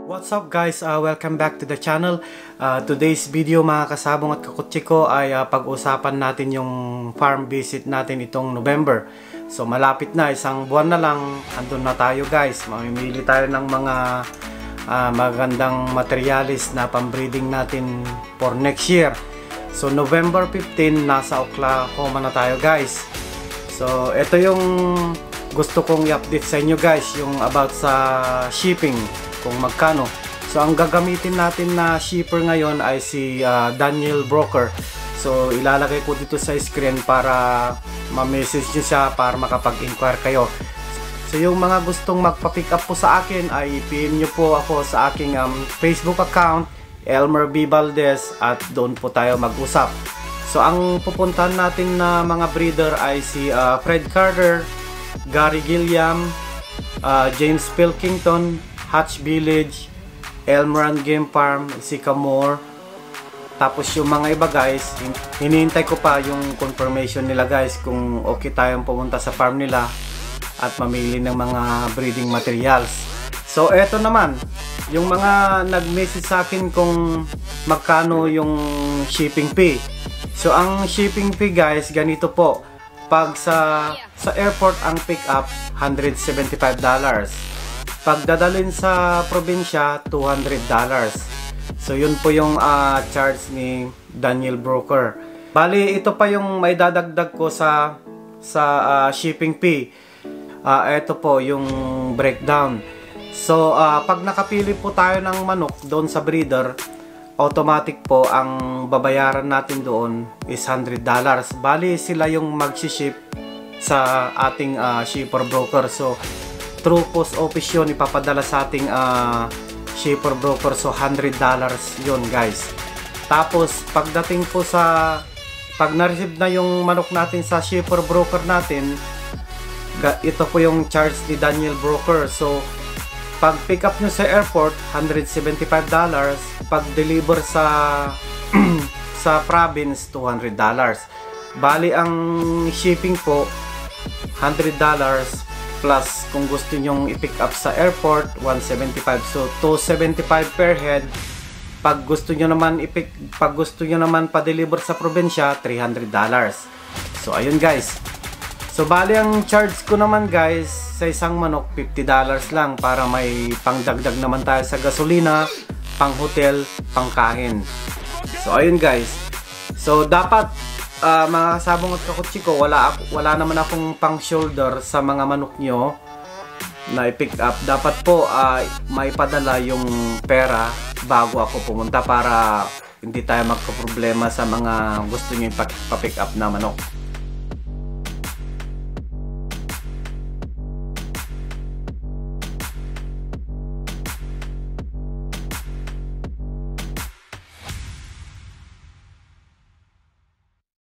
What's up guys? Welcome back to the channel. Today's video mga kasabong at kakutsi ko ay pag-usapan natin yung farm visit natin itong November. So malapit na, isang buwan na lang, andun na tayo guys. Mamimili tayo ng mga magandang materialis na pambreeding natin for next year. So November 15, nasa Oklahoma na tayo guys. So ito yung gusto kong i-update sa inyo guys, yung about sa shipping, kung magkano. So ang gagamitin natin na shipper ngayon ay si Daniel Broker. So ilalagay ko dito sa screen para ma-message nyo siya para makapag-inquire kayo. So yung mga gustong magpa-pick up po sa akin ay PM nyo po ako sa aking Facebook account, Elmer B. Valdez, at doon po tayo mag-usap. So ang pupuntahan natin na mga breeder ay si Fred Carter, Gary Gilliam, James Pilkington, Hatch Village, Elmer Game Farm, Sycamore. Tapos yung mga iba guys, hinihintay ko pa yung confirmation nila guys kung okay tayong pumunta sa farm nila at mamili ng mga breeding materials. So eto naman, yung mga nag-message sa akin kung magkano yung shipping fee. So ang shipping fee guys, ganito po. Pag sa airport ang pick up, $175. Pag dadalhin sa probinsya, $200. So yun po yung charge ni Daniel Broker. Bali ito pa yung may dadagdag ko sa shipping fee. Ito po yung breakdown. So pag nakapili po tayo ng manok doon sa breeder, automatic po ang babayaran natin doon is $100. Bali sila yung mag-ship sa ating shipper broker. So through post office yun ipapadala sa ating shipper broker. So $100 yun guys. Tapos pagdating po sa pag na-receive na yung manok natin sa shipper broker natin, ito po yung charge ni Daniel Broker. So pag pick up nyo sa airport, $175. Pag deliver sa sa province, $200. Bali ang shipping po $100 plus kung gusto nyong i-pick up sa airport, $175. So $275 per head. Pag gusto nyo naman pa-deliver sa probinsya, $300. So ayun guys. So bali ang charge ko naman guys sa isang manok, $50 lang para may pangdagdag naman tayo sa gasolina, pang hotel, pang kain. So ayun guys. So dapat mga kasabong at kakutsi ko, wala naman akong pang shoulder sa mga manok nyo na i-pick up. Dapat po may padala yung pera bago ako pumunta para hindi tayo magka-problema sa mga gusto nyo i-pick up na manok.